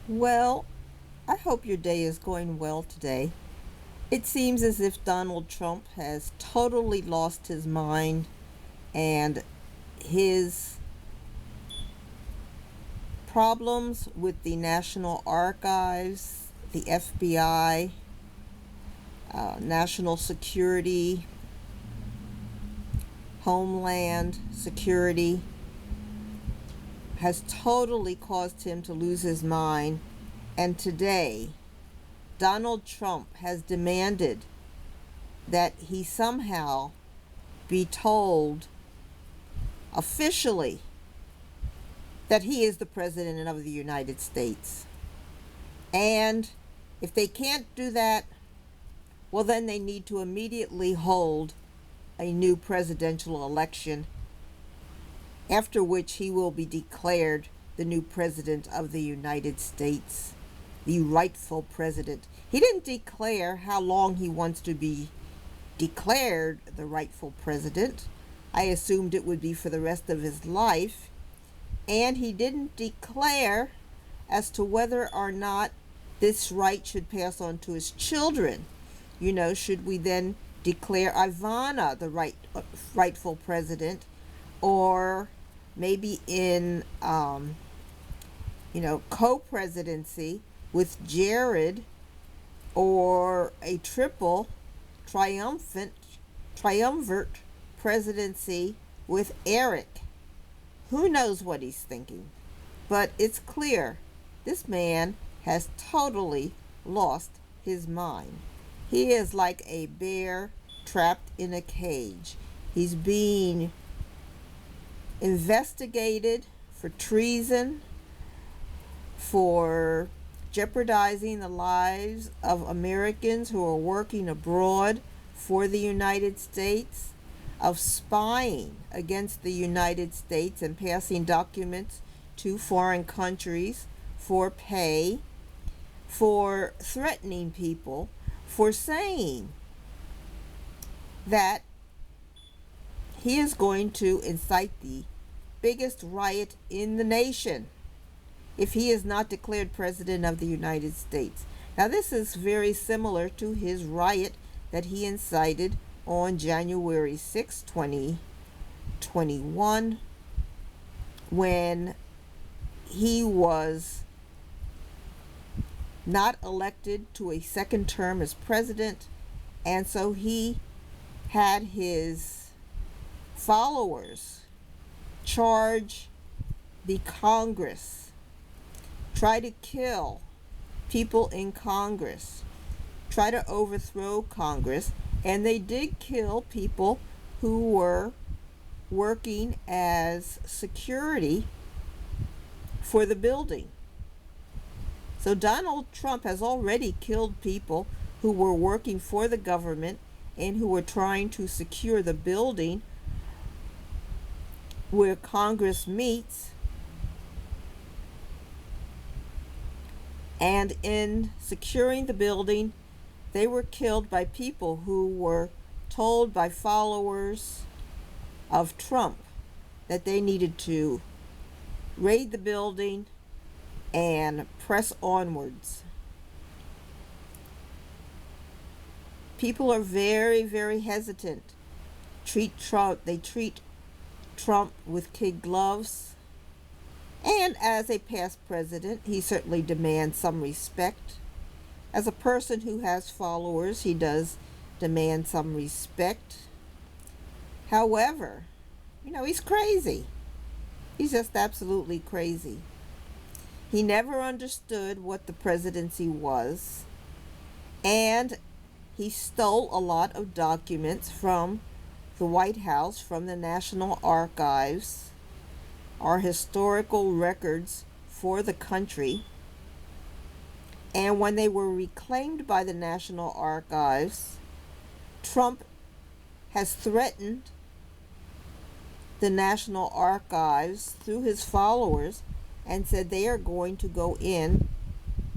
Well, I hope your day is going well today. It seems as if Donald Trump has totally lost his mind and his problems with the National Archives, the FBI, National Security, Homeland Security has totally caused him to lose his mind. And today, Donald Trump has demanded that he somehow be told officially that he is the President of the United States. And if they can't do that, well, then they need to immediately hold a new presidential election, after which he will be declared the new President of the United States, the rightful president. He didn't declare how long he wants to be declared the rightful president. I assumed it would be for the rest of his life. And he didn't declare as to whether or not this right should pass on to his children. Should we then declare Ivana the rightful president, or maybe in co-presidency with Jared, or a triumvirate presidency with Eric. Who knows what he's thinking? But it's clear this man has totally lost his mind. He is like a bear trapped in a cage. He's being investigated for treason, for jeopardizing the lives of Americans who are working abroad for the United States, of spying against the United States and passing documents to foreign countries for pay, for threatening people, for saying that he is going to incite the biggest riot in the nation if he is not declared President of the United States. Now, this is very similar to his riot that he incited on January 6, 2021, when he was not elected to a second term as president, and so he had his followers charge the Congress, try to kill people in Congress, try to overthrow Congress, and they did kill people who were working as security for the building. So Donald Trump has already killed people who were working for the government and who were trying to secure the building where Congress meets. And in securing the building, they were killed by people who were told by followers of Trump that they needed to raid the building and press onwards. People are very, very hesitant. They treat Trump with kid gloves. And as a past president, he certainly demands some respect. As a person who has followers, he does demand some respect. However, he's crazy. He's just absolutely crazy. He never understood what the presidency was, and he stole a lot of documents from the White House, from the National Archives, our historical records for the country. And when they were reclaimed by the National Archives, Trump has threatened the National Archives through his followers and said they are going to go in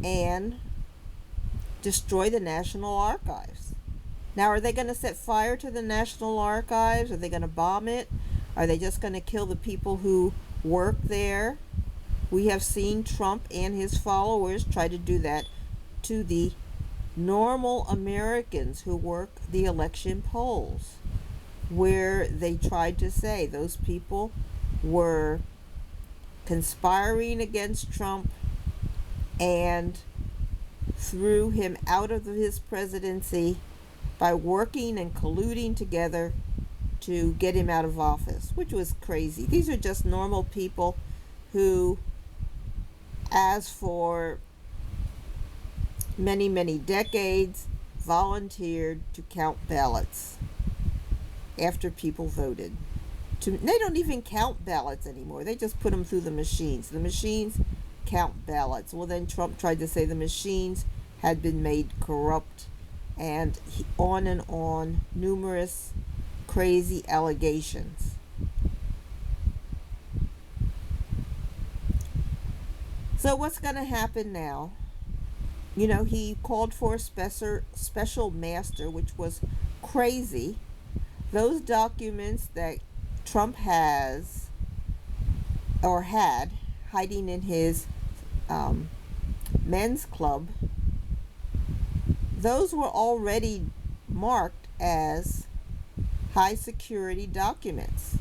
and destroy the National Archives. Now, are they going to set fire to the National Archives? Are they going to bomb it? Are they just going to kill the people who work there? We have seen Trump and his followers try to do that to the normal Americans who work the election polls, where they tried to say those people were conspiring against Trump and threw him out of his presidency by working and colluding together to get him out of office, which was crazy. These are just normal people who, as for many, many decades, volunteered to count ballots after people voted. They don't even count ballots anymore. They just put them through the machines. The machines count ballots. Well, then Trump tried to say the machines had been made corrupt, and on, numerous crazy allegations. So what's going to happen now? You know, he called for a special master, which was crazy. Those documents that Trump has or had hiding in his men's club, those were already marked as high security documents.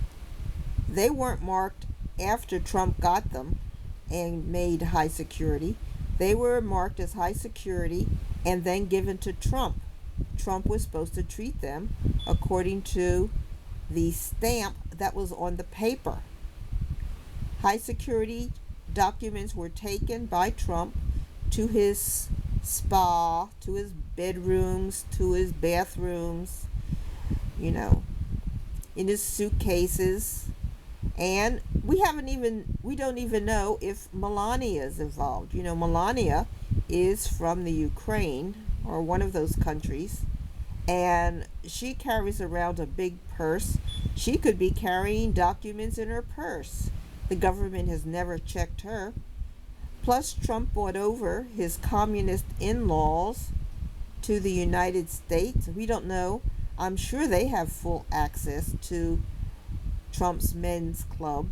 They weren't marked after Trump got them and made high security. They were marked as high security and then given to Trump. Trump was supposed to treat them according to the stamp that was on the paper. High security documents were taken by Trump to his spa, to his bedrooms, to his bathrooms, you know, in his suitcases. And we don't even know if Melania is involved. You know, Melania is from the Ukraine or one of those countries, and she carries around a big purse. She could be carrying documents in her purse. The government has never checked her. Plus, Trump brought over his communist in-laws to the United States. We don't know. I'm sure they have full access to Trump's men's club,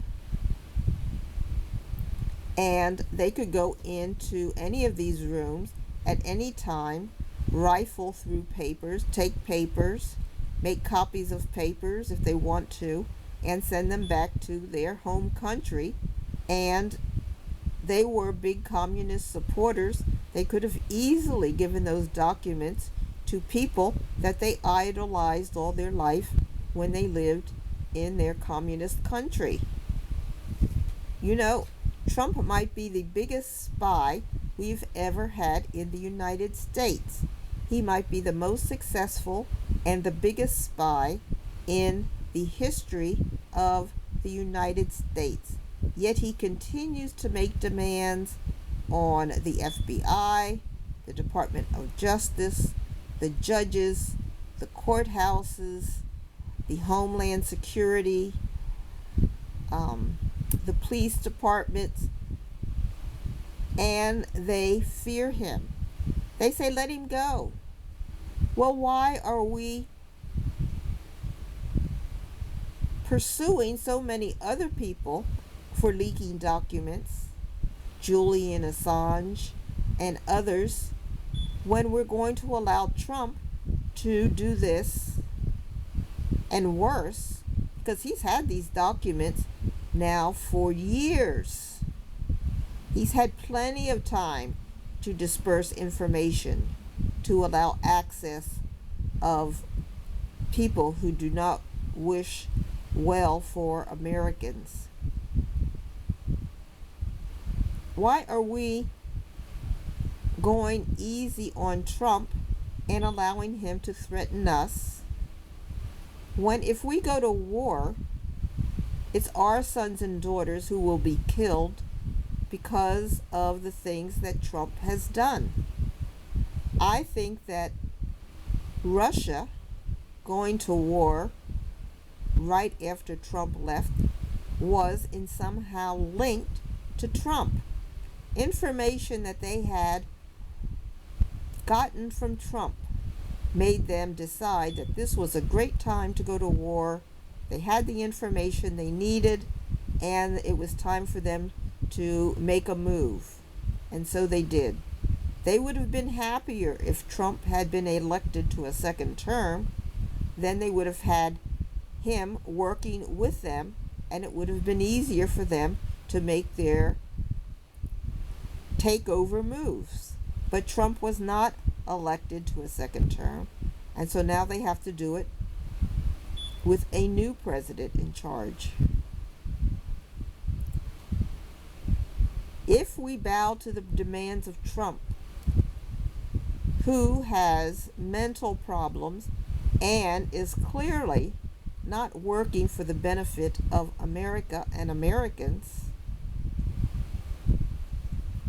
and they could go into any of these rooms at any time, rifle through papers, take papers, make copies of papers if they want to, and send them back to their home country. And they were big communist supporters. They could have easily given those documents to people that they idolized all their life when they lived in their communist country. You know, Trump might be the biggest spy we've ever had in the United States. He might be the most successful and the biggest spy in the history of the United States. Yet he continues to make demands on the FBI, the Department of Justice, the judges, the courthouses, the Homeland Security, the police departments, and they fear him. They say, let him go. Well, why are we pursuing so many other people for leaking documents, Julian Assange and others, when we're going to allow Trump to do this and worse, because he's had these documents now for years. He's had plenty of time to disperse information, to allow access of people who do not wish well for Americans. Why are we going easy on Trump and allowing him to threaten us when, if we go to war, it's our sons and daughters who will be killed because of the things that Trump has done? I think that Russia going to war right after Trump left was in somehow linked to Trump. Information that they had gotten from Trump made them decide that this was a great time to go to war. They had the information they needed, and it was time for them to make a move. And so they did. They would have been happier if Trump had been elected to a second term. Then they would have had him working with them, and it would have been easier for them to make their takeover moves. But Trump was not elected to a second term, and so now they have to do it with a new president in charge. If we bow to the demands of Trump, who has mental problems and is clearly not working for the benefit of America and Americans,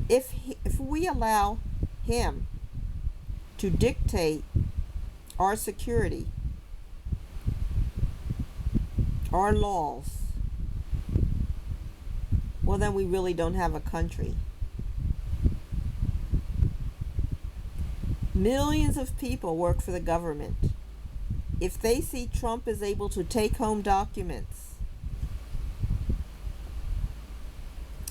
if we allow him to dictate our security, our laws, well, then we really don't have a country. Millions of people work for the government. If they see Trump is able to take home documents,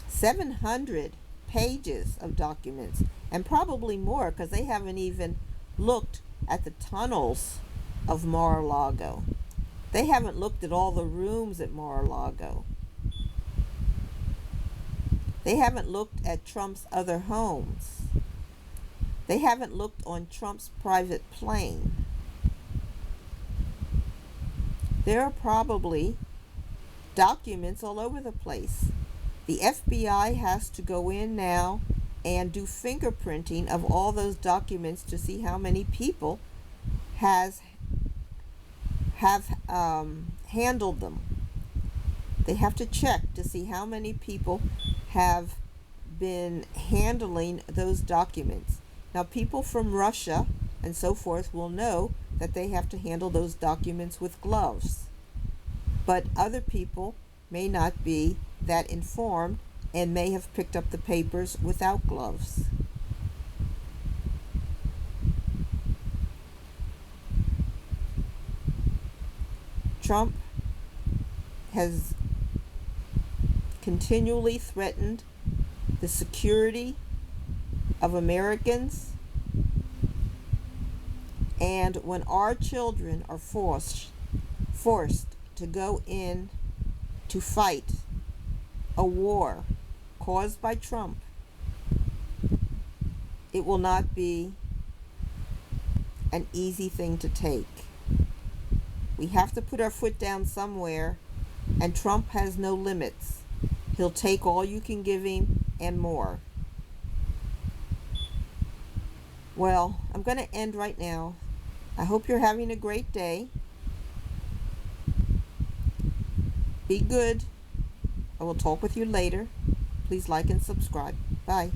700 pages of documents, and probably more, because they haven't even looked at the tunnels of Mar-a-Lago. They haven't looked at all the rooms at Mar-a-Lago. They haven't looked at Trump's other homes. They haven't looked on Trump's private plane. There are probably documents all over the place. The FBI has to go in now and do fingerprinting of all those documents to see how many people have handled them. They have to check to see how many people have been handling those documents. Now, people from Russia and so forth will know that they have to handle those documents with gloves. But other people may not be that informed and may have picked up the papers without gloves. Trump has continually threatened the security of Americans, and when our children are forced to go in to fight a war caused by Trump, it will not be an easy thing to take. We have to put our foot down somewhere, and Trump has no limits. He'll take all you can give him and more. Well, I'm going to end right now. I hope you're having a great day. Be good. I will talk with you later. Please like and subscribe. Bye.